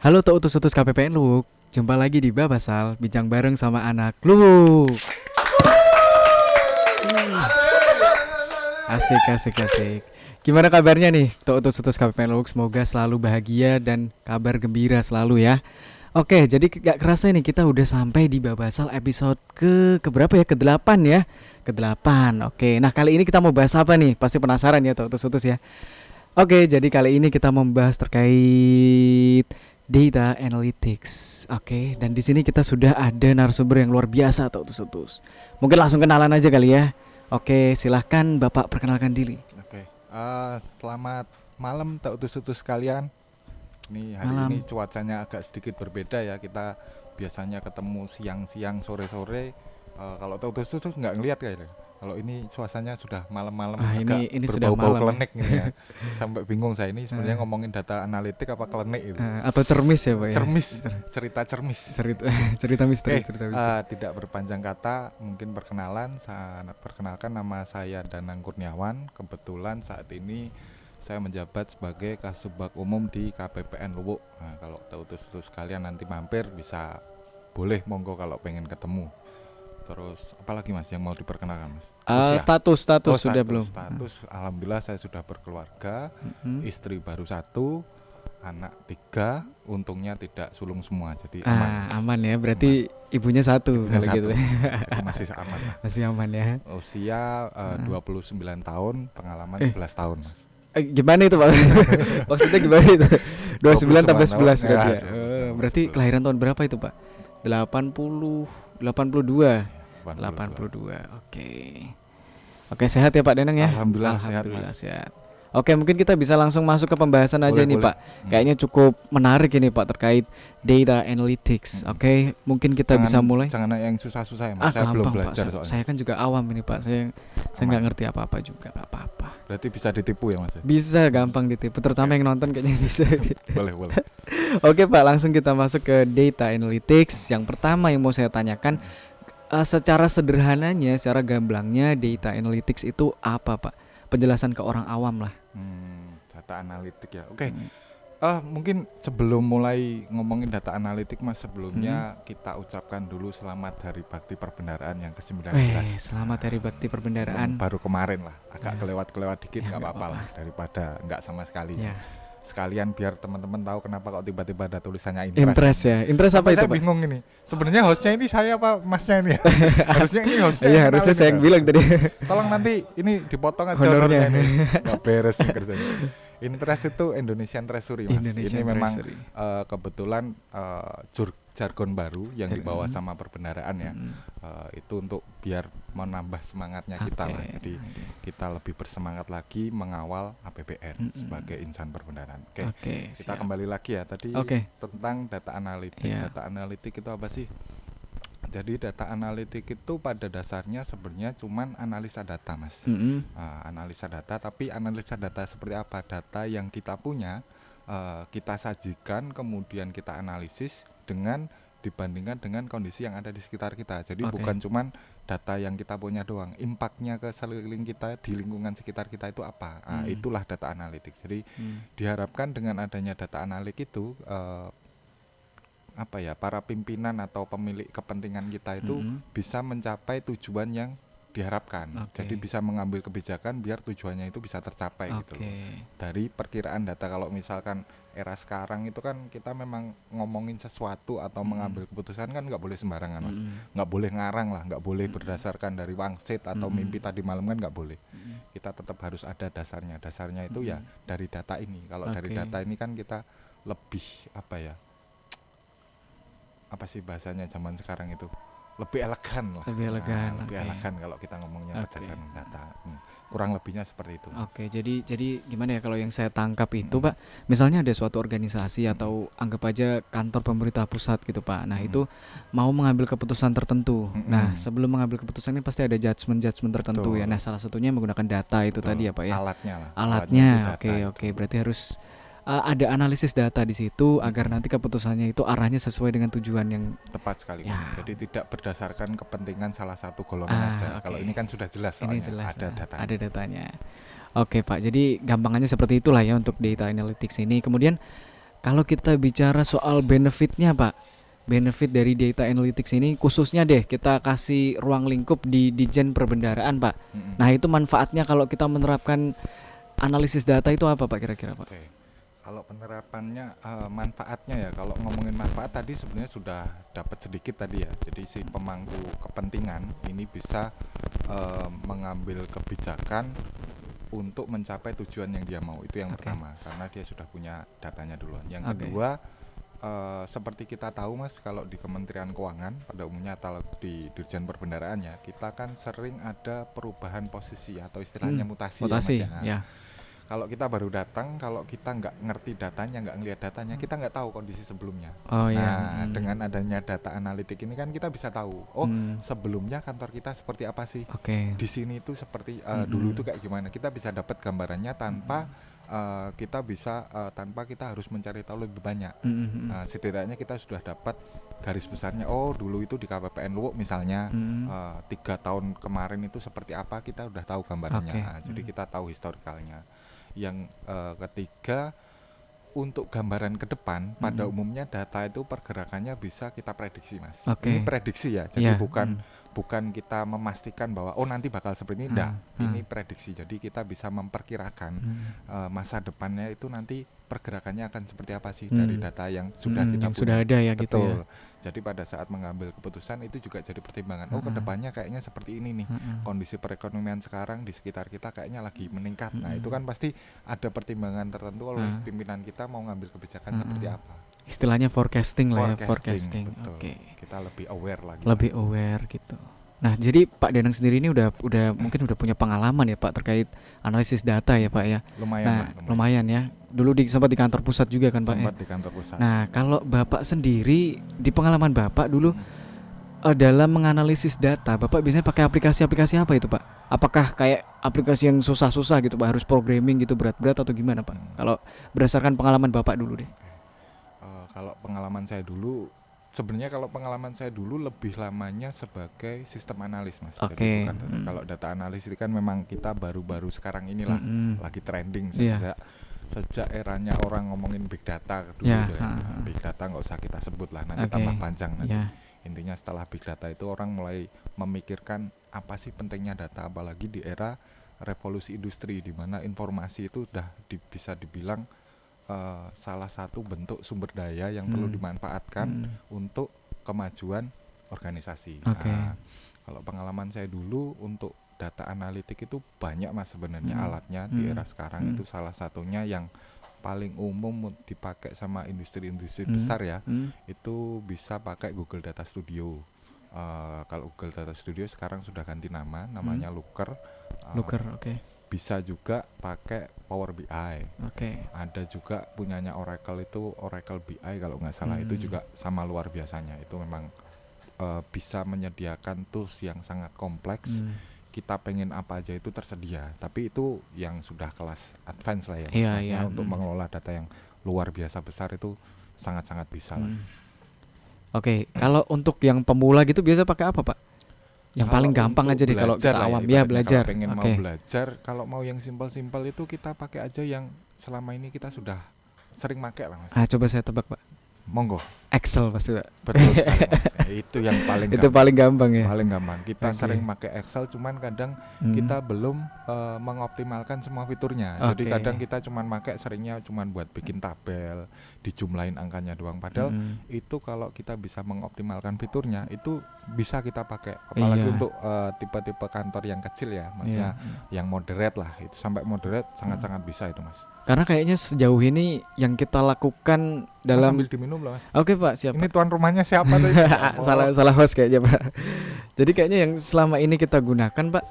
Halo utus-utus KPPN Luwuk, jumpa lagi di Babasal, bincang bareng sama anak Luwuk. Asik, asik, asik. Gimana kabarnya nih, utus-utus KPPN Luwuk? Semoga selalu bahagia dan kabar gembira selalu ya. Oke, jadi gak kerasa nih kita udah sampai di Babasal episode keberapa ya? Ke-8 ya. Ke-8. Oke. Nah, kali ini kita mau bahas apa nih? Pasti penasaran ya utus-utus ya. Oke, jadi kali ini kita membahas terkait data analytics. Oke, dan di sini kita sudah ada narasumber yang luar biasa atau utus-utus. Mungkin langsung kenalan aja kali ya. Oke, silahkan Bapak perkenalkan diri. Oke, selamat malam utus-utus kalian. Ini hari Malam. ini cuacanya agak sedikit berbeda ya. Kita biasanya ketemu siang-siang, sore-sore. Kalau utus-utus nggak ngelihat kayaknya. Kalau ini suasananya sudah malam-malam, agak Ini sudah berbau-bau malam. klenik nih ya. Sampai bingung saya ini sebenarnya ngomongin data analitik apa klenik itu. Atau cermis ya, Pak ya. Cermis, cerita cermis. Cerita cerita misteri, Oke, cerita misteri. tidak berpanjang kata, mungkin perkenalkan nama saya Danang Kurniawan. Kebetulan saat ini saya menjabat sebagai Kasubag Umum di KPPN Luwuk. Nah, kalau utus-utus kalian nanti mampir bisa boleh monggo kalau pengen ketemu. Terus apalagi Mas yang mau diperkenalkan Mas? Status sudah belum? Status, alhamdulillah saya sudah berkeluarga, Hmm. istri baru 1, anak 3, untungnya tidak sulung semua, jadi aman. Mas. Aman ya, berarti ibunya satu Ibunya kalau satu. gitu. Jadi masih aman lah. Masih aman ya. Usia 29 tahun, pengalaman 11 tahun Mas. Gimana itu Pak? Maksudnya gimana itu? 29 tambah 11 tahun, berarti ya, ya. 29 Berarti 11. kelahiran tahun berapa itu Pak? 80 82. 82. 82. Oke. Oke, sehat ya Pak Denang ya? Alhamdulillah sehat, Alhamdulillah Mas. sehat. Oke, mungkin kita bisa langsung masuk ke pembahasan aja Boleh, nih boleh. Pak. Kayaknya cukup menarik ini Pak terkait data analytics. Oke, mungkin kita bisa mulai. Jangan yang susah-susah ya Mas. Saya belum Gampang Pak. belajar soalnya. Saya kan juga awam ini Pak. Saya nggak ngerti apa-apa juga, nggak apa-apa. Berarti bisa ditipu ya Mas? Bisa gampang ditipu, terutama yang nonton kayaknya bisa. Boleh, boleh. Oke Pak, langsung kita masuk ke data analytics. Yang pertama yang mau saya tanyakan, secara sederhananya, secara gamblangnya data analytics itu apa Pak? Penjelasan ke orang awam lah. Data analitik ya. Oke. Mungkin sebelum mulai ngomongin data analitik Mas, sebelumnya kita ucapkan dulu selamat Hari Bakti Perbendaharaan yang ke-19. Selamat Hari Bakti Perbendaharaan. Baru kemarin lah, agak kelewat-kelewat dikit, Ya, nggak nggak apa-apa lah daripada nggak sama sekali. Ya. Sekalian biar teman-teman tahu kenapa kok tiba-tiba ada tulisannya interest. Interest ya. Interest apa itu Saya Pak? bingung ini. Sebenarnya hostnya ini saya apa Masnya ini ya? Harusnya ini hostnya. Iya, yang harusnya kenalin saya yang ya. bilang tadi. Tolong nanti ini dipotong aja Honornya. ini. Nggak beres nih kerjanya. Interest itu Indonesian Treasury Mas. Indonesian ini memang Treasury. kebetulan jargon baru yang dibawa sama perbendaharaan ya. Itu untuk biar menambah semangatnya kita lah. Jadi kita lebih bersemangat lagi mengawal APBN sebagai insan perbendaharaan. Oke, kita kembali lagi ya tadi tentang data analitik. Data analitik itu apa sih? Jadi data analitik itu pada dasarnya sebenarnya cuman analisa data Mas. Analisa data, tapi analisa data seperti apa? Data yang kita punya, kita sajikan kemudian kita analisis dengan dibandingkan dengan kondisi yang ada di sekitar kita. Jadi bukan cuman data yang kita punya doang, impactnya ke sekeliling kita, di lingkungan sekitar kita itu apa? Itulah data analitik. Jadi diharapkan dengan adanya data analitik itu para pimpinan atau pemilik kepentingan kita itu bisa mencapai tujuan yang diharapkan. Jadi bisa mengambil kebijakan biar tujuannya itu bisa tercapai gitu loh. Dari perkiraan data, kalau misalkan era sekarang itu kan kita memang ngomongin sesuatu atau mengambil keputusan kan nggak boleh sembarangan Mas. Nggak boleh ngarang lah, nggak boleh berdasarkan dari wangsit atau mimpi tadi malam kan nggak boleh. Kita tetap harus ada dasarnya. Dasarnya itu ya dari data ini. Kalau dari data ini kan kita lebih apa sih bahasanya zaman sekarang itu, lebih elegan lah. Lebih elegan. Lebih elegan kalau kita ngomongnya berdasarkan data. Kurang lebihnya seperti itu. Jadi gimana ya kalau yang saya tangkap itu Pak, misalnya ada suatu organisasi atau anggap aja kantor pemerintah pusat gitu Pak. Nah, itu mau mengambil keputusan tertentu. Nah, sebelum mengambil keputusan ini pasti ada judgement tertentu ya. Nah, salah satunya menggunakan data itu tadi ya Pak ya. Alatnya lah. Alatnya. Oke. Berarti harus ada analisis data di situ agar nanti keputusannya itu arahnya sesuai dengan tujuan yang tepat sekali. Ya. Jadi tidak berdasarkan kepentingan salah satu golongan aja. Kalau ini kan sudah jelas soalnya, ini jelas, ada datanya. Ada datanya. Oke Pak, jadi gampangannya seperti itulah ya untuk data analytics ini. Kemudian Kalau kita bicara soal benefitnya Pak, benefit dari data analytics ini khususnya deh kita kasih ruang lingkup di Dijen Perbendaharaan Pak. Nah itu manfaatnya kalau kita menerapkan analisis data itu apa Pak kira-kira Pak? Oke. Kalau penerapannya manfaatnya ya, kalau ngomongin manfaat tadi sebenarnya sudah dapat sedikit tadi ya. Jadi si pemangku kepentingan ini bisa mengambil kebijakan untuk mencapai tujuan yang dia mau. Itu yang pertama, karena dia sudah punya datanya duluan. Yang kedua, seperti kita tahu Mas, kalau di Kementerian Keuangan pada umumnya atau di Dirjen Perbendaharaannya, kita kan sering ada perubahan posisi atau istilahnya mutasi ya Mas ya. Kalau kita baru datang, kalau kita nggak ngerti datanya, nggak ngelihat datanya, kita nggak tahu kondisi sebelumnya. Dengan adanya data analitik ini kan kita bisa tahu, sebelumnya kantor kita seperti apa sih? Di sini itu seperti dulu itu kayak gimana? Kita bisa dapat gambarannya tanpa tanpa kita harus mencari tahu lebih banyak. Setidaknya kita sudah dapat garis besarnya. Oh, dulu itu di KPPN Luwuk misalnya 3 tahun kemarin itu seperti apa, kita udah tahu gambarannya. Jadi kita tahu historikalnya. Yang ketiga, untuk gambaran ke depan pada umumnya data itu pergerakannya bisa kita prediksi Mas. Ini prediksi ya, jadi bukan kita memastikan bahwa nanti bakal seperti ini, enggak. Ini prediksi, jadi kita bisa memperkirakan masa depannya itu nanti pergerakannya akan seperti apa sih dari data yang sudah kita punya. Sudah ada ya. Betul. Gitu ya. Jadi pada saat mengambil keputusan itu juga jadi pertimbangan. Kedepannya kayaknya seperti ini nih. Kondisi perekonomian sekarang di sekitar kita kayaknya lagi meningkat. Nah itu kan pasti ada pertimbangan tertentu oleh pimpinan kita mau ngambil kebijakan seperti apa. Istilahnya forecasting lah ya. Forecasting. Kita lebih aware lagi. Lebih aware gitu. Nah jadi Pak Danang sendiri ini udah mungkin udah punya pengalaman ya Pak terkait analisis data ya Pak ya. Lumayan ya. Dulu sempat di kantor pusat juga kan Pak. Sempat di kantor pusat. Nah kalau Bapak sendiri di pengalaman Bapak dulu dalam menganalisis data, Bapak biasanya pakai aplikasi-aplikasi apa itu Pak? Apakah kayak aplikasi yang susah-susah gitu Pak, harus programming gitu berat-berat atau gimana Pak? Kalau berdasarkan pengalaman Bapak dulu deh. Kalau pengalaman saya dulu, sebenarnya kalau pengalaman saya dulu lebih lamanya sebagai sistem analis Mas. Jadi bukan kalau data analis itu kan memang kita baru-baru sekarang inilah lagi trending sejak eranya orang ngomongin big data dulu big data nggak usah kita sebut lah, nanti tambah panjang nanti. Intinya setelah big data itu orang mulai memikirkan apa sih pentingnya data, apalagi di era revolusi industri di mana informasi itu udah bisa dibilang salah satu bentuk sumber daya yang perlu dimanfaatkan untuk kemajuan organisasi. Nah, kalau pengalaman saya dulu untuk data analitik itu banyak Mas sebenarnya alatnya di era sekarang. Itu salah satunya yang paling umum dipakai sama industri-industri besar ya. Itu bisa pakai Google Data Studio. Kalau Google Data Studio sekarang sudah ganti namanya Looker. Bisa juga pakai Power BI. Ada juga punyanya Oracle itu Oracle BI kalau nggak salah. Itu juga sama luar biasanya. Itu memang bisa menyediakan tools yang sangat kompleks. Kita pengen apa aja itu tersedia. Tapi itu yang sudah kelas advance lah ya. Untuk mengelola data yang luar biasa besar itu sangat-sangat bisa lah. Kalau untuk yang pemula gitu biasa pakai apa Pak? Yang kalau paling gampang aja deh kalau kita awam ya belajar. Kalau pengen mau belajar, kalau mau yang simpel-simpel itu kita pakai aja yang selama ini kita sudah sering pakai lah Mas. Coba saya tebak Pak. Monggo. Excel pasti Pak. Betul sekali Mas. Itu yang paling itu paling gampang ya. Paling gampang. Kita sering pakai Excel, cuman kadang kita belum mengoptimalkan semua fiturnya. Jadi kadang kita cuman pakai seringnya cuman buat bikin tabel, dijumlahin angkanya doang. Padahal itu kalau kita bisa mengoptimalkan fiturnya itu bisa kita pakai. Apalagi untuk tipe-tipe kantor yang kecil ya, Mas yang moderate lah. Itu sampai moderate sangat-sangat bisa itu Mas. Karena kayaknya sejauh ini yang kita lakukan dalam sambil diminum lah Mas. Oke Pak, siap. Ini tuan rumahnya siapa tuh? salah host kayaknya Pak. Jadi kayaknya yang selama ini kita gunakan Pak,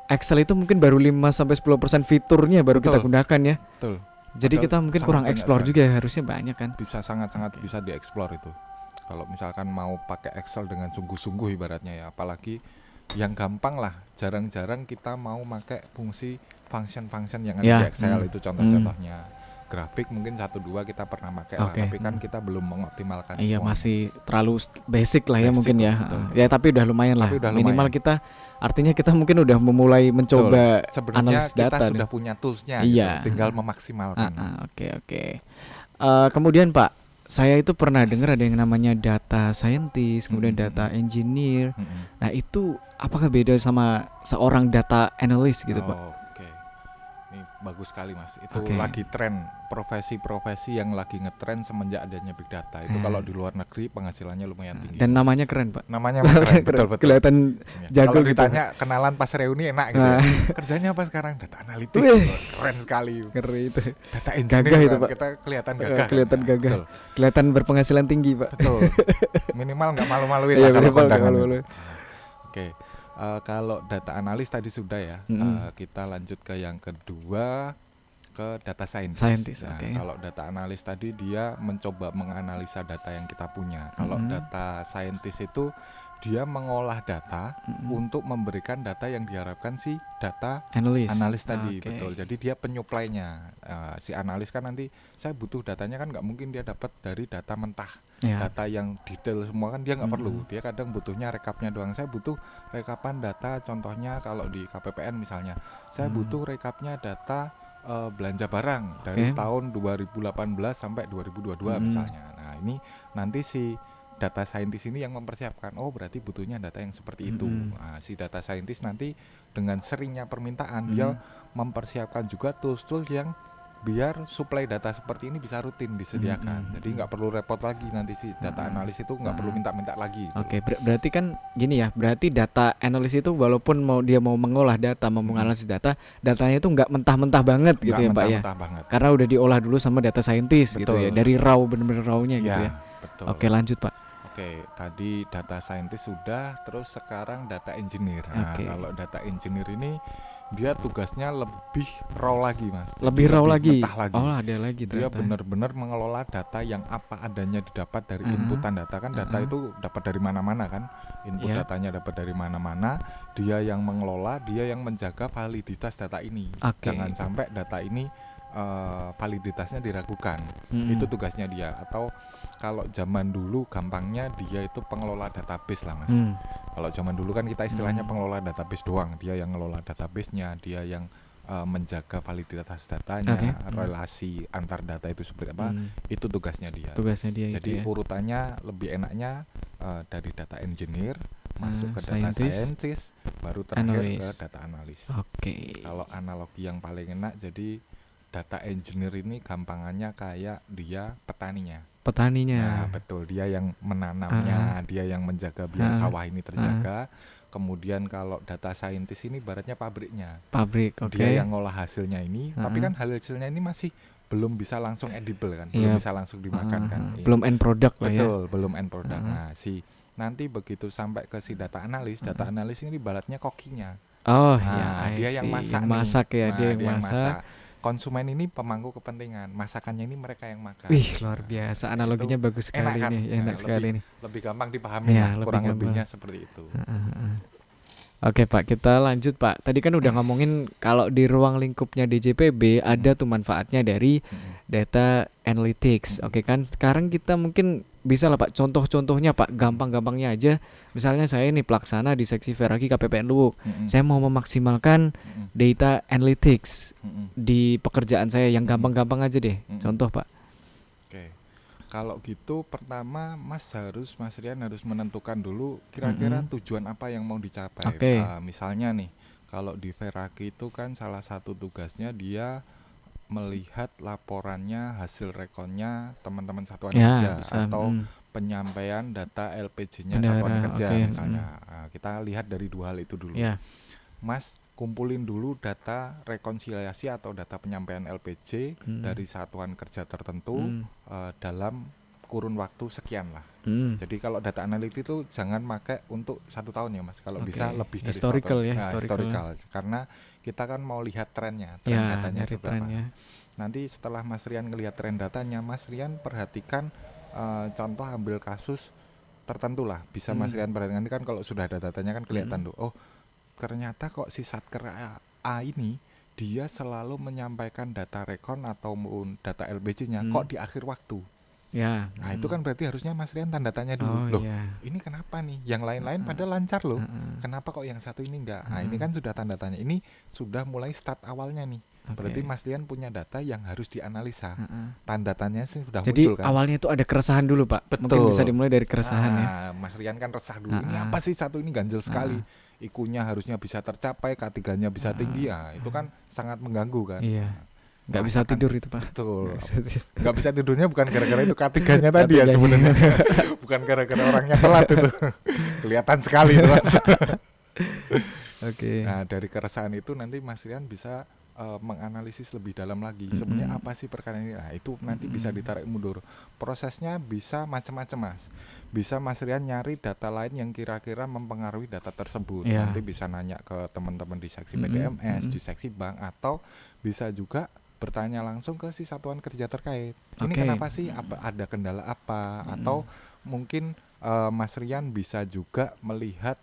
Excel itu mungkin baru 5-10% fiturnya baru kita gunakan ya. Betul. Jadi kita mungkin kurang explore juga ya, harusnya banyak kan. Bisa sangat-sangat bisa dieksplor itu. Kalau misalkan mau pakai Excel dengan sungguh-sungguh ibaratnya ya, apalagi yang gampang lah, jarang-jarang kita mau pakai fungsi function-function yang ada di Excel itu contoh-contohnya. Grafik mungkin 1-2 kita pernah pakai lah, tapi kan kita belum mengoptimalkan Iya, semua. masih terlalu basic lah ya Basic mungkin ya. betul. Ya tapi udah lumayan lah. Minimal kita artinya kita mungkin udah memulai mencoba sebenarnya analisis kita data sudah punya toolsnya iya. gitu, tinggal memaksimalkan. Oke. Kemudian Pak, saya itu pernah dengar ada yang namanya data scientist, kemudian data engineer. Nah itu apakah beda sama seorang data analyst gitu Pak? Oke. Ini bagus sekali Mas. Itu Oke. lagi tren, profesi-profesi yang lagi ngetren semenjak adanya big data. Itu kalau di luar negeri penghasilannya lumayan tinggi. Dan Mas. namanya keren Pak. Namanya keren, betul-betul. Kelihatan jago kalau gitu. ditanya kenalan pas reuni enak gitu. Nah. Kerjanya apa sekarang? Data analitik. Keren sekali. Ngeri itu. Data engineer Gagah itu kan. Pak. Kita kelihatan gagah. Kelihatan kan? gagah. Betul. Kelihatan berpenghasilan tinggi Pak. Betul. Minimal nggak malu-maluin Iya, lah kalau minimal nggak kondangan. malu-malu. Oke. Kalau data analis tadi sudah ya. Kita lanjut ke yang kedua, ke data scientist. Nah, oke. kalau data analis tadi dia mencoba menganalisa data yang kita punya. Kalau data scientist itu dia mengolah data untuk memberikan data yang diharapkan si data analis tadi. Betul. Jadi dia penyuplainya. Si analis kan nanti saya butuh datanya kan nggak mungkin dia dapat dari data mentah. Data yang detail semua kan dia nggak perlu. Dia kadang butuhnya rekapnya doang. Saya butuh rekapan data, contohnya kalau di KPPN misalnya, saya butuh rekapnya data belanja barang dari tahun 2018 sampai 2022 misalnya. Nah ini nanti si data scientist ini yang mempersiapkan. Oh berarti butuhnya data yang seperti itu. Nah, si data scientist nanti dengan seringnya permintaan dia mempersiapkan juga tools-tools yang biar suplai data seperti ini bisa rutin disediakan. Jadi nggak perlu repot lagi nanti si data analis itu nggak perlu minta-minta lagi. Oke, berarti kan gini ya, berarti data analis itu walaupun dia mau mengolah data, mau menganalisis data, datanya itu nggak mentah-mentah banget gitu ya Pak ya. Banget. Karena udah diolah dulu sama data scientist gitu ya, dari raw bener-bener rawnya gitu ya. Betul. Oke, lanjut Pak. Oke, tadi data scientist sudah, terus sekarang data engineer. Nah, kalau data engineer ini dia tugasnya lebih raw lagi Mas. Lebih raw lagi. Mentah lagi. Oh ada lagi dia ternyata. benar-benar mengelola data yang apa adanya didapat dari inputan data kan. Data itu dapat dari mana-mana kan. Input datanya dapat dari mana-mana. Dia yang mengelola, dia yang menjaga validitas data ini. Jangan sampai data ini validitasnya diragukan. Itu tugasnya dia. Atau kalau zaman dulu gampangnya dia itu pengelola database lah Mas. Kalau zaman dulu kan kita istilahnya pengelola database doang. Dia yang ngelola database-nya, dia yang menjaga validitas datanya, relasi antar data itu seperti apa, itu tugasnya dia. Jadi urutannya lebih enaknya dari data engineer masuk ke data scientist, baru terakhir ke data analis. Kalau analogi yang paling enak, jadi data engineer ini gampangannya kayak dia petaninya. Nah betul, dia yang menanamnya, dia yang menjaga biar sawah ini terjaga. Kemudian kalau data scientist ini ibaratnya pabriknya. Dia yang ngolah hasilnya ini, tapi kan hasilnya ini masih belum bisa langsung edible kan, belum bisa langsung dimakan kan. Belum end product lah ya. Betul, belum end product. Nah nanti begitu sampai ke si data analis ini ibaratnya kokinya. Dia yang masak ya, dia yang masak. Konsumen ini pemangku kepentingan, masakannya ini mereka yang makan. Wih luar biasa, analoginya bagus sekali kan? nih, enak sekali nih. Lebih gampang dipahami lah, kurang lebihnya seperti itu. Oke Pak, kita lanjut Pak. Tadi kan udah ngomongin kalau di ruang lingkupnya DJPB ada tuh manfaatnya dari data analytics. Oke kan, sekarang kita mungkin bisa lah Pak, contoh-contohnya Pak, gampang-gampangnya aja. Misalnya saya nih pelaksana di seksi Veraki KPPN Luwuk. Saya mau memaksimalkan data analytics di pekerjaan saya yang gampang-gampang aja deh. Contoh Pak. Oke. Kalau gitu pertama Mas Rian harus menentukan dulu kira-kira tujuan apa yang mau dicapai. Misalnya nih, kalau di Veraki itu kan salah satu tugasnya dia melihat laporannya, hasil rekonnya teman-teman satuan kerja atau penyampaian data LPJ-nya satuan kerja misalnya. Kita lihat dari dua hal itu dulu. Mas kumpulin dulu data rekonsiliasi atau data penyampaian LPJ dari satuan kerja tertentu dalam kurun waktu sekian lah. Jadi kalau data analytics itu jangan pakai untuk 1 tahun ya Mas. Kalau bisa lebih dari historical ya, historical. Karena kita kan mau lihat trennya, tren datanya seperti apa. Nanti setelah Mas Rian ngelihat tren datanya, Mas Rian perhatikan contoh ambil kasus tertentu lah. Bisa Mas Rian perhatikan, ini kan kalau sudah ada datanya kan kelihatan tuh. Oh ternyata kok si Satker A ini dia selalu menyampaikan data rekon atau data LPJ-nya kok di akhir waktu. Nah itu kan berarti harusnya Mas Rian tanda tanya dulu. Ini kenapa nih? Yang lain-lain pada lancar loh. Kenapa kok yang satu ini enggak? Nah ini kan sudah tanda tanya. Ini sudah mulai start awalnya nih. Berarti Mas Rian punya data yang harus dianalisa. Heeh. Tanda-tandanya sih sudah Jadi muncul kan. awalnya itu ada keresahan dulu Pak. Mungkin Betul. bisa dimulai dari keresahan ya. Mas Rian kan resah dulu. Ini Heeh. apa sih satu ini ganjel sekali. Heeh. IQ-nya harusnya bisa tercapai, K3-nya bisa tinggi. Itu kan sangat mengganggu kan. Iya. Nggak bisa Merasakan- tidur itu Pak. Betul. Nggak bisa tidur. Nggak bisa tidurnya bukan gara-gara itu K3-nya tadi ya sebenarnya. Bukan gara-gara orangnya telat itu. Kelihatan sekali itu Mas. Oke. Nah, dari keresahan itu nanti Mas Rian bisa menganalisis lebih dalam lagi. Sebenarnya apa sih perkara ini? Nah, itu nanti bisa ditarik mundur. Prosesnya bisa macam-macam, Mas. Bisa Mas Rian nyari data lain yang kira-kira mempengaruhi data tersebut. Iya. Nanti bisa nanya ke teman-teman di seksi PDMS, di seksi bank, atau bisa juga bertanya langsung ke si satuan kerja terkait. Ini Oke. kenapa sih? Apa ada kendala apa? Atau mungkin Mas Rian bisa juga melihat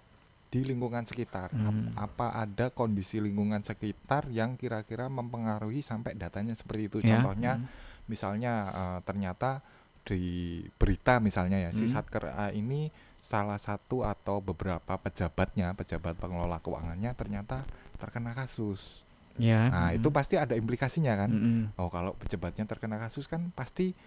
di lingkungan sekitar. Apa ada kondisi lingkungan sekitar yang kira-kira mempengaruhi sampai datanya seperti itu. Ya. Contohnya misalnya ternyata di berita misalnya ya si Satker A ini salah satu atau beberapa pejabat pengelola keuangannya ternyata terkena kasus. Ya. Nah, itu pasti ada implikasinya kan. Mm-mm. Oh, kalau pejabatnya terkena kasus kan pasti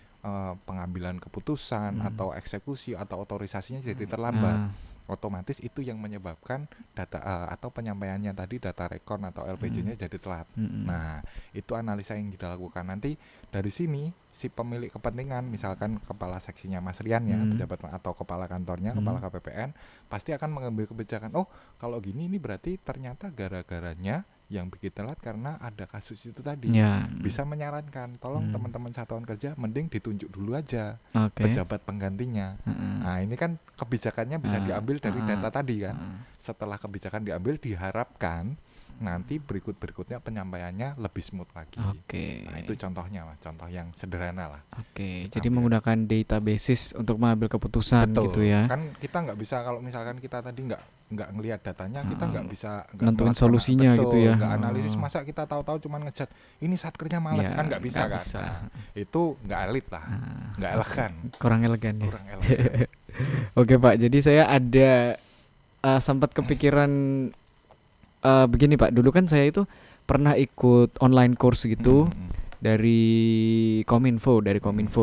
pengambilan keputusan atau eksekusi atau otorisasinya jadi terlambat. Otomatis itu yang menyebabkan data atau penyampaiannya tadi data rekon atau LPJ-nya jadi telat. Nah, itu analisa yang kita lakukan. Nanti dari sini si pemilik kepentingan, misalkan kepala seksinya Mas Rian ya, pejabat atau kepala kantornya, kepala KPPN, pasti akan mengambil kebijakan. Oh, kalau gini ini berarti ternyata gara-garanya yang bikin telat karena ada kasus itu tadi. Ya. Bisa menyarankan, tolong teman-teman satuan kerja mending ditunjuk dulu aja Oke. pejabat penggantinya. Nah, ini kan kebijakannya bisa diambil dari data tadi kan. Setelah kebijakan diambil diharapkan nanti berikutnya penyampaiannya lebih smooth lagi. Oke. Nah, itu contohnya Mas, contoh yang sederhana lah. Oke. Kita Jadi ambil. menggunakan databasis untuk mengambil keputusan gitu ya. Kan kita nggak bisa kalau misalkan kita tadi nggak ngelihat datanya, kita nggak bisa nentuin solusinya gitu ya. Nggak analisis, masa kita tahu-tahu cuman ngejat ini satkernya malas, Ya, kan nggak bisa nggak kan. bisa. Nah, itu nggak elit lah, nggak elegan, Kurang elegan ya. kurang elegan. Oke Pak, jadi saya ada sempat kepikiran begini Pak. Dulu kan saya itu pernah ikut online course gitu dari Kominfo.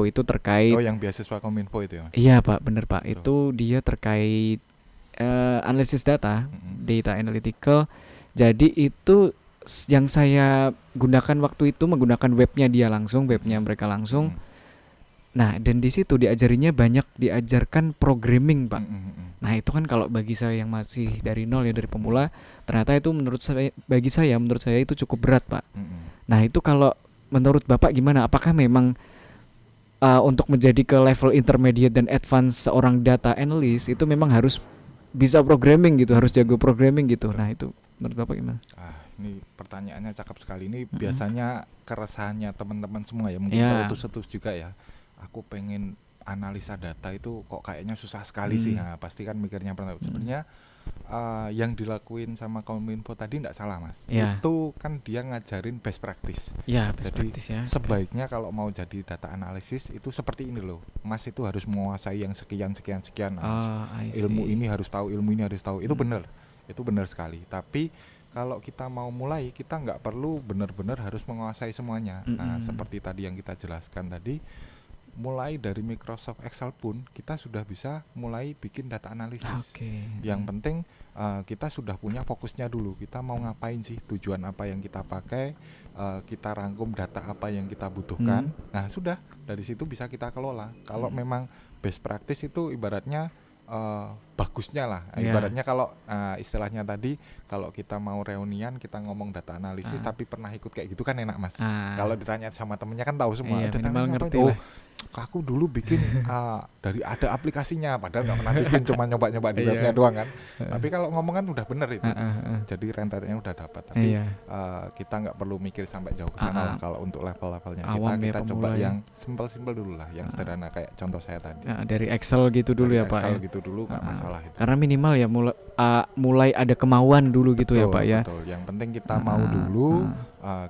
Itu terkait. Oh, yang beasiswa Kominfo itu ya Mas? Iya Pak, bener Pak. Itu dia terkait analisis data, data analytical. Jadi itu yang saya gunakan waktu itu menggunakan webnya mereka langsung. Nah, dan di situ diajarinya diajarkan programming, Pak. Nah, itu kan kalau bagi saya yang masih dari nol ya, dari pemula, ternyata itu menurut saya itu cukup berat, Pak. Nah, itu kalau menurut Bapak gimana? Apakah memang untuk menjadi ke level intermediate dan advance seorang data analyst itu memang harus bisa programming gitu, harus jago programming gitu. Nah, itu menurut Bapak gimana? Ini pertanyaannya cakep sekali. Ini biasanya keresahannya teman-teman semua ya, mungkin terus juga ya. Aku pengen analisa data itu kok kayaknya susah sekali sih. Nah, pasti kan mikirnya sebenarnya yang dilakuin sama Kominfo tadi tidak salah Mas. Itu kan dia ngajarin best practice. Best Jadi practice ya. sebaiknya kalau mau jadi data analisis itu seperti ini loh. Mas itu harus menguasai yang sekian. Ilmu ini harus tahu, Itu benar. Itu benar sekali. Tapi kalau kita mau mulai, kita nggak perlu benar-benar harus menguasai semuanya. Nah, seperti tadi yang kita jelaskan tadi, mulai dari Microsoft Excel pun kita sudah bisa mulai bikin data analisis. Yang penting kita sudah punya fokusnya dulu. Kita mau ngapain sih? Tujuan apa yang kita pakai? Kita rangkum data apa yang kita butuhkan. Nah, sudah dari situ bisa kita kelola. Kalau memang best practice itu ibaratnya bagusnya lah. Ibaratnya kalau istilahnya tadi kalau kita mau reunian kita ngomong data analisis tapi pernah ikut kayak gitu kan enak Mas. Kalau ditanya sama temennya kan tahu semua. Minimal ngerti lah. Aku dulu bikin dari ada aplikasinya padahal nggak pernah bikin, cuma nyoba-nyoba di webnya doang kan. Tapi kalau ngomong kan udah bener itu. Jadi rentetannya udah dapat. Tapi kita nggak perlu mikir sampai jauh ke sana lah kalau untuk level-levelnya. Kita coba yang simple-simple dulu lah, yang sederhana kayak contoh saya tadi. Dari Excel gitu dulu ya Pak. Excel gitu dulu nggak masalah itu. Karena minimal ya mulai ada kemauan dulu gitu ya Pak ya. Betul. Yang penting kita mau dulu,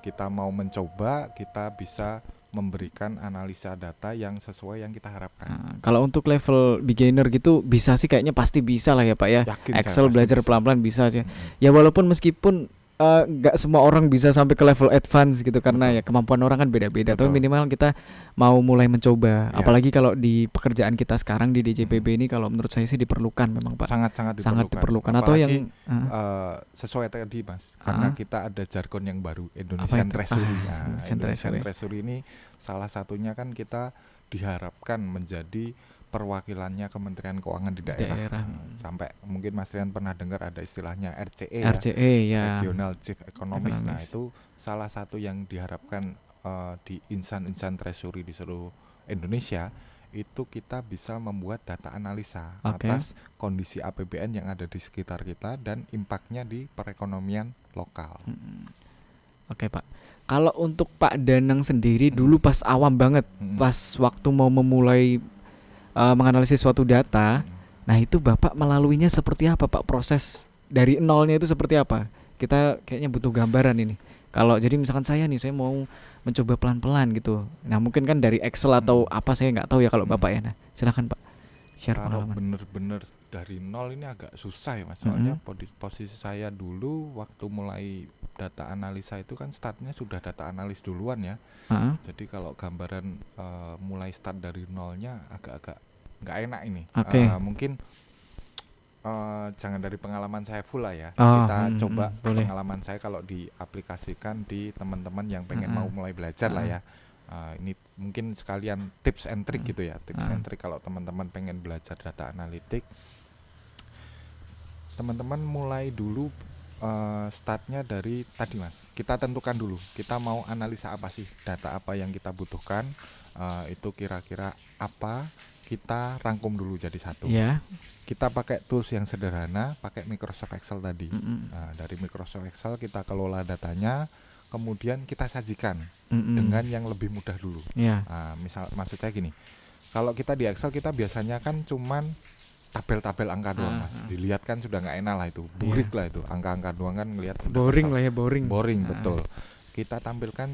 kita mau mencoba, kita bisa memberikan analisa data yang sesuai yang kita harapkan. Kalau untuk level beginner gitu bisa sih, kayaknya pasti bisa lah ya Pak ya. Yakin Excel saya, belajar bisa. pelan-pelan bisa aja. Ya walaupun meskipun nggak semua orang bisa sampai ke level advance gitu karena Betul. ya kemampuan orang kan beda-beda. Tapi Betul. minimal kita mau mulai mencoba. Ya. Apalagi kalau di pekerjaan kita sekarang di DJPB Mm-mm. ini kalau menurut saya sih diperlukan memang Pak. Sangat-sangat Sangat diperlukan. diperlukan. Atau Apalagi yang sesuai tadi Mas, karena ah, kita ada jargon yang baru, apa Indonesian itu? Treasury. Nah, Indonesian Indonesian Treasury. Treasury ini salah satunya kan kita diharapkan menjadi perwakilannya Kementerian Keuangan di Di daerah. daerah. Sampai mungkin Mas Rian pernah dengar ada istilahnya RCE ya, RCE ya. Regional Chief Economist. Nah, Ekonomis. itu salah satu yang diharapkan di insan-insan treasury di seluruh Indonesia, itu kita bisa membuat data analisa Oke. atas kondisi APBN yang ada di sekitar kita dan impaknya di perekonomian lokal. Oke Pak. Kalau untuk Pak Danang sendiri Mm-mm. dulu pas awam banget, Mm-mm. pas waktu mau memulai menganalisis suatu data, Mm-mm. nah itu Bapak melaluinya seperti apa Pak? Proses dari nolnya itu seperti apa? Kita kayaknya butuh gambaran ini. Kalau jadi misalkan saya nih, saya mau mencoba pelan-pelan gitu. Nah mungkin kan dari Excel atau Mm-mm. apa saya nggak tahu ya kalau Mm-mm. Bapak ya. Nah silakan Pak share Kalau pengalaman. bener-bener dari nol ini agak susah ya Mas. Soalnya Mm-mm. posisi saya dulu waktu mulai data analisa itu kan startnya sudah data analis duluan ya. Ah, Jadi kalau gambaran mulai start dari nolnya agak-agak nggak enak ini. Oke. Mungkin jangan dari pengalaman saya full lah ya. Oh, Kita coba boleh. pengalaman saya kalau diaplikasikan di teman-teman yang pengen Mm-mm. mau mulai belajar lah ya. Ini mungkin sekalian tips and trick gitu ya. Tips and trick kalau teman-teman pengen belajar data analitik, teman-teman mulai dulu startnya dari tadi Mas. Kita tentukan dulu, kita mau analisa apa sih, data apa yang kita butuhkan, itu kira-kira apa, kita rangkum dulu jadi satu. Ya. Kita pakai tools yang sederhana, pakai Microsoft Excel tadi. Mm-mm. Nah, dari Microsoft Excel kita kelola datanya, kemudian kita sajikan Mm-mm. dengan yang lebih mudah dulu. Ya. Maksudnya gini, kalau kita di Excel kita biasanya kan cuman tabel-tabel angka doang Mas. Dilihat kan sudah nggak enak lah itu, burik lah itu, angka-angka doang kan ngelihat udah Boring kesel. lah ya, boring. Boring betul. Kita tampilkan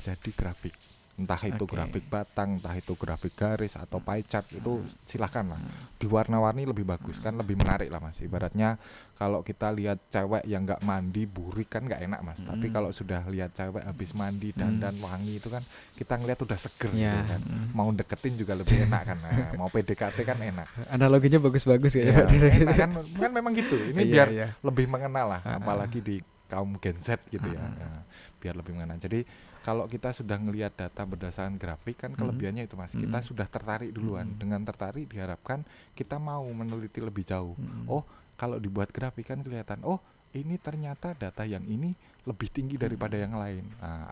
jadi grafik, entah itu Oke. grafik batang, entah itu grafik garis atau pie chart, itu silahkan lah. Diwarna-warni lebih bagus kan, lebih menarik lah Mas. Ibaratnya kalau kita lihat cewek yang nggak mandi burik kan nggak enak Mas. Tapi kalau sudah lihat cewek habis mandi dandan wangi itu kan kita ngelihat udah seger Ya. gitu kan. Mau deketin juga lebih enak kan. Nah, mau PDKT kan enak. Analoginya bagus-bagus ya, Iya, Pak. enak kan memang gitu. Ini Iya, biar iya. lebih mengenal lah, apalagi di kaum Gen Z gitu ya. Nah, biar lebih mengenal. Jadi kalau kita sudah ngelihat data berdasarkan grafik kan kelebihannya itu Mas, kita sudah tertarik duluan. Dengan tertarik diharapkan kita mau meneliti lebih jauh. Oh, kalau dibuat grafik kan kelihatan, oh ini ternyata data yang ini lebih tinggi daripada yang lain. Nah,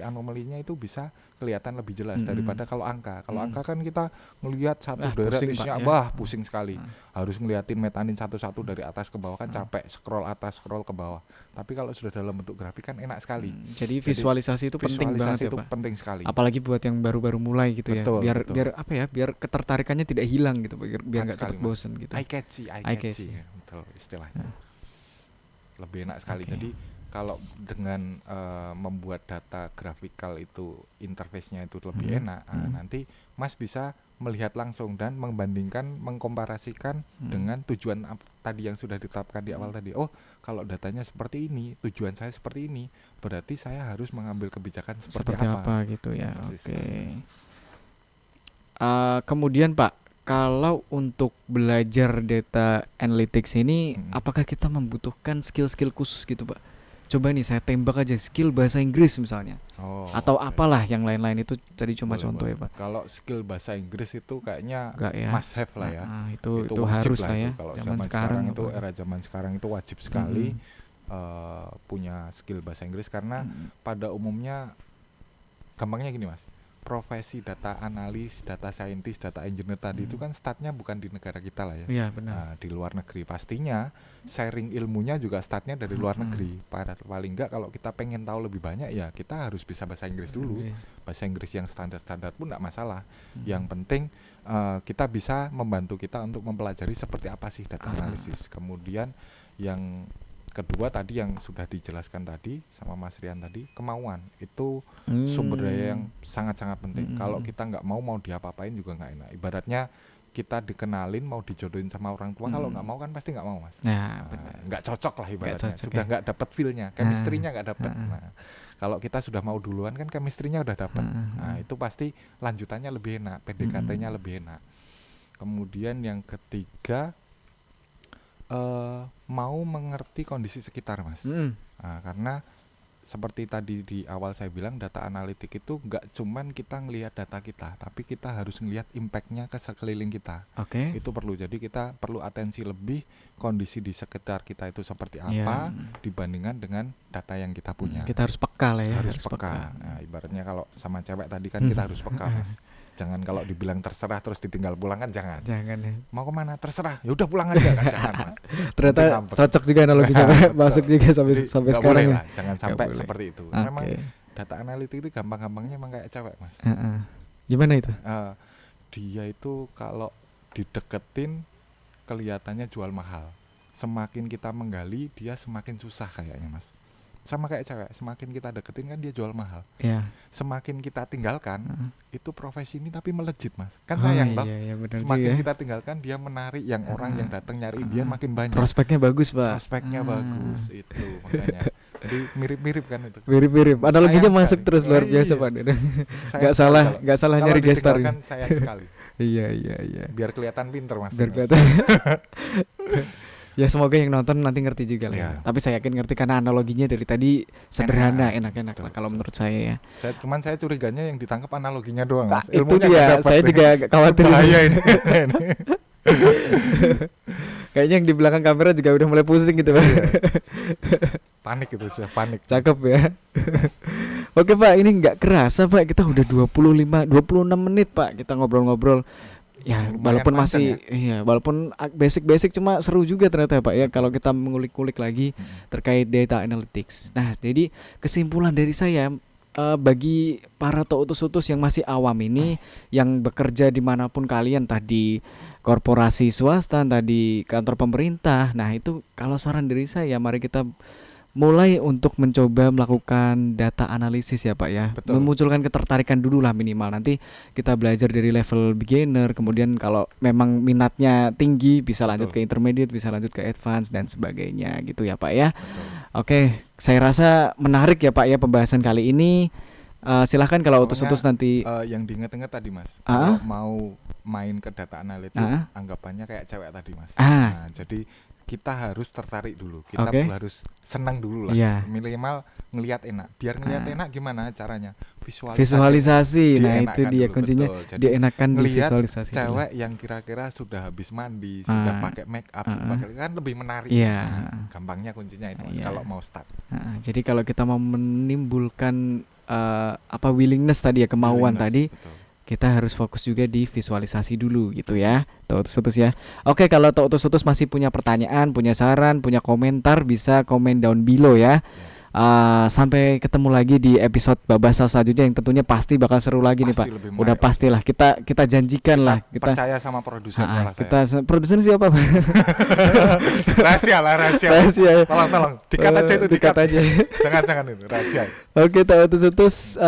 anomalinya itu bisa kelihatan lebih jelas daripada kalau angka. Kalau angka kan kita ngelihat satu deret pusing, Pak, isinya, ya. wah pusing sekali. Harus ngeliatin metanin satu-satu dari atas ke bawah kan capek, scroll atas, scroll ke bawah. Tapi kalau sudah dalam bentuk grafik kan enak sekali. Jadi visualisasi itu penting banget Visualisasi ya, itu Pak. penting sekali. Apalagi buat yang baru-baru mulai gitu ya. Betul, Biar betul. biar apa ya? Biar ketertarikannya tidak hilang gitu, Pak. Biar nggak Sekali, cepat Mas. bosen gitu. Eye catchy. catchy. Betul istilahnya. Lebih enak sekali. Oke. Jadi kalau dengan membuat data grafikal itu interface-nya itu lebih enak, nanti Mas bisa melihat langsung dan membandingkan, mengkomparasikan dengan tujuan tadi yang sudah ditetapkan di awal tadi. Oh, kalau datanya seperti ini, tujuan saya seperti ini, berarti saya harus mengambil kebijakan seperti apa gitu ya. Persis. Oke. Kemudian Pak, kalau untuk belajar data analytics ini, apakah kita membutuhkan skill-skill khusus gitu Pak? Coba nih saya tembak aja skill bahasa Inggris misalnya. Atau apalah yang lain-lain itu tadi cuma contoh ya Pak. Kalau skill bahasa Inggris itu kayaknya Enggak ya. must have lah ya. Itu wajib harus lah ya. Kalau Zaman sekarang itu apalagi. era zaman sekarang itu wajib sekali punya skill bahasa Inggris karena pada umumnya gampangnya gini Mas. Profesi data analis, data scientist, data engineer tadi itu kan startnya bukan di negara kita lah ya. Iya benar. Nah, di luar negeri pastinya sharing ilmunya juga startnya dari luar negeri. Paling enggak kalau kita pengen tahu lebih banyak ya kita harus bisa bahasa Inggris dulu. Bahasa Inggris yang standar-standar pun enggak masalah. Yang penting kita bisa membantu kita untuk mempelajari seperti apa sih data analisis. Kemudian yang kedua tadi yang sudah dijelaskan tadi sama Mas Rian tadi, kemauan itu sumber daya yang sangat-sangat penting. Kalau kita nggak mau diapa-apain juga nggak enak. Ibaratnya kita dikenalin mau dijodohin sama orang tua, kalau nggak mau kan pasti nggak mau, Mas. Nah, Nggak cocok lah ibaratnya, cocok, sudah ya. nggak dapet feel-nya, chemistry-nya nggak dapet. Nah, kalau kita sudah mau duluan kan chemistry-nya udah dapet. Nah, itu pasti lanjutannya lebih enak, PDKT-nya lebih enak. Kemudian yang ketiga, mau mengerti kondisi sekitar, Mas. Nah, karena seperti tadi di awal saya bilang, data analitik itu nggak cuman kita ngelihat data kita, tapi kita harus ngelihat impactnya ke sekeliling kita. Oke. Itu perlu, jadi kita perlu atensi lebih kondisi di sekitar kita itu seperti apa dibandingkan dengan data yang kita punya. Kita harus peka lah ya. Harus peka. Nah, ibaratnya kalau sama cewek tadi kan kita harus peka, Mas. Jangan kalau dibilang terserah terus ditinggal pulang kan jangan. Jangan ya. Mau kemana terserah, ya udah pulang aja kan, jangan, Mas. Ternyata cocok juga analoginya, masuk juga sampai sekarang ya. Jangan sampai boleh. seperti itu. Okay. Memang data analitik itu gampang-gampangnya emang kayak cewek, Mas. Gimana itu? Dia itu kalau dideketin kelihatannya jual mahal. Semakin kita menggali, dia semakin susah kayaknya, Mas. Sama kayak cewek, semakin kita deketin kan dia jual mahal. Semakin kita tinggalkan, itu profesi ini tapi melejit, Mas. Kan sayang toh. Semakin kita tinggalkan, dia menarik yang orang yang datang nyari dia makin banyak. Prospeknya bagus, Pak. Prospeknya bagus, itu makanya. Jadi mirip-mirip kan itu. Mirip-mirip. Analoginya masuk sekali. Terus luar biasa, Pak. Nggak salah nyari gestar. Kan sayang sekali. Iya. Biar kelihatan pinter, Mas. Biar kelihatan. Ya semoga yang nonton nanti ngerti juga lah ya. Tapi saya yakin ngerti karena analoginya dari tadi sederhana, enak-enak lah kalau menurut saya ya. Saya curiganya yang ditangkap analoginya doang, Mas. Itu dia, saya juga khawatir. Bahaya ini. Kayaknya yang di belakang kamera juga udah mulai pusing gitu, Pak. Panik itu, sudah panik. Cakep ya. Oke, Pak, ini nggak kerasa, Pak. Kita udah 26 menit, Pak. Kita ngobrol-ngobrol. Ya, walaupun masih walaupun basic cuma seru juga ternyata ya, Pak ya, kalau kita mengulik-ulik lagi terkait data analytics. Nah, jadi kesimpulan dari saya, bagi para utus-utus yang masih awam ini, yang bekerja dimanapun kalian, entah di korporasi swasta, entah di kantor pemerintah, nah itu kalau saran dari saya, mari kita mulai untuk mencoba melakukan data analisis ya, Pak ya. Betul. Memunculkan ketertarikan dulu lah minimal. Nanti kita belajar dari level beginner, kemudian kalau memang minatnya tinggi bisa lanjut ke intermediate, bisa lanjut ke advance dan sebagainya gitu ya, Pak ya. Betul. Oke, saya rasa menarik ya, Pak ya pembahasan kali ini. Silahkan kalau utus-utus nanti yang diinget-inget tadi, Mas. Kalau mau main ke data analitik, anggapannya kayak cewek tadi, Mas. Nah, jadi kita harus tertarik dulu, kita harus senang dulu lah, minimal ngelihat enak. Biar ngelihat enak gimana caranya? Visualisasi. Nah itu dia kuncinya, dienakan visualisasi. Cewek yang kira-kira sudah habis mandi, sudah pakai make up, kan lebih menarik. Gampangnya kuncinya itu, Mas, kalau mau start. Jadi kalau kita mau menimbulkan willingness tadi ya, kemauan tadi. Betul. Kita harus fokus juga di visualisasi dulu gitu ya, utus-utus ya. Oke, kalau utus-utus masih punya pertanyaan, punya saran, punya komentar, bisa komen down below ya. Sampai ketemu lagi di episode Babasal selanjutnya yang tentunya pasti bakal seru lagi nih, Pak. Udah pastilah, kita janjikan lah. Kita percaya sama produser malah saya. Produser siapa, Pak? rahasia. Tolong dikat aja itu, dikat aja. Jangan itu rahasia. Oke, utus-utus,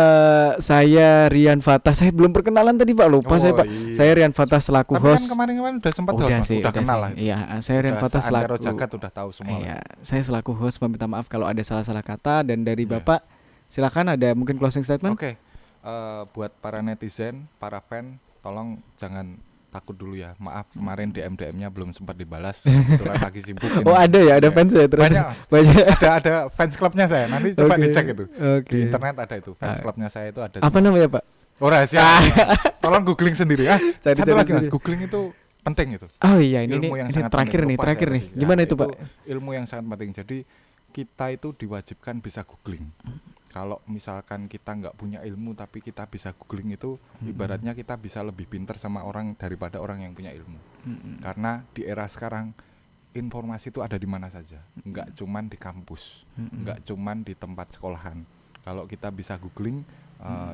saya Rian Fatah. Saya belum perkenalan tadi, Pak, lupa saya, Pak. Saya Rian Fatah selaku host. Kan kemarin udah sempat udah kenal lah. Iya, saya Rian Fatah selaku Jagat udah tahu semua. Iya, saya selaku host meminta maaf kalau ada salah-salah kata, dan dari Bapak silakan ada mungkin closing statement. Oke. Buat para netizen, para fan, tolong jangan takut dulu ya. Maaf kemarin DM-nya belum sempat dibalas. Kebetulan lagi sibuk. Ada ya, ada fans saya terus. Banyak. Ada fans clubnya saya. Nanti coba dicek itu. Di internet ada itu. Fans clubnya saya itu ada. Apa namanya, Pak? Oh, rahasia. Tolong googling sendiri ya. Satu lagi, Mas, googling itu penting itu. Oh iya, ini yang terakhir nih. Gimana itu, Pak? Ilmu yang sangat penting. Jadi kita itu diwajibkan bisa googling. Kalau misalkan kita nggak punya ilmu tapi kita bisa googling, itu ibaratnya kita bisa lebih pintar sama orang daripada orang yang punya ilmu. Karena di era sekarang informasi itu ada di mana saja, nggak cuman di kampus, nggak cuman di tempat sekolahan. Kalau kita bisa googling,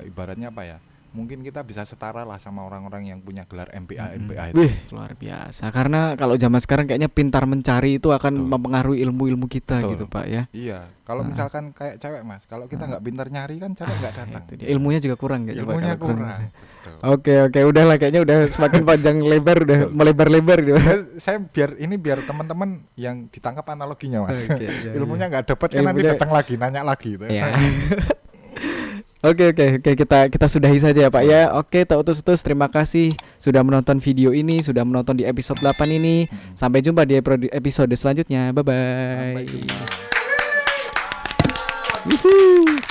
ibaratnya apa ya, mungkin kita bisa setara lah sama orang-orang yang punya gelar MBA MBA itu. Wih, luar biasa. Karena kalau zaman sekarang kayaknya pintar mencari itu akan Betul. mempengaruhi ilmu-ilmu kita Betul. gitu, Pak ya. Iya, kalau misalkan kayak cewek Mas, kalau kita nggak pintar nyari kan cewek nggak datang. Itu dia. Ilmunya juga kurang kayaknya, Pak, Ilmunya kalau kurang. kurang. Betul. Oke, udahlah kayaknya udah semakin panjang lebar, udah melebar-lebar gitu. Saya biar teman-teman yang ditangkap analoginya Mas. Oke, iya, Ilmunya nggak dapat kan nanti Ilmunya- datang lagi nanya lagi gitu. Ya. Oke, kita sudahi saja ya Pak ya. Oke, Tautus terima kasih sudah menonton video ini, sudah menonton di episode 8 ini. Sampai jumpa di episode selanjutnya. Bye bye. Sampai jumpa.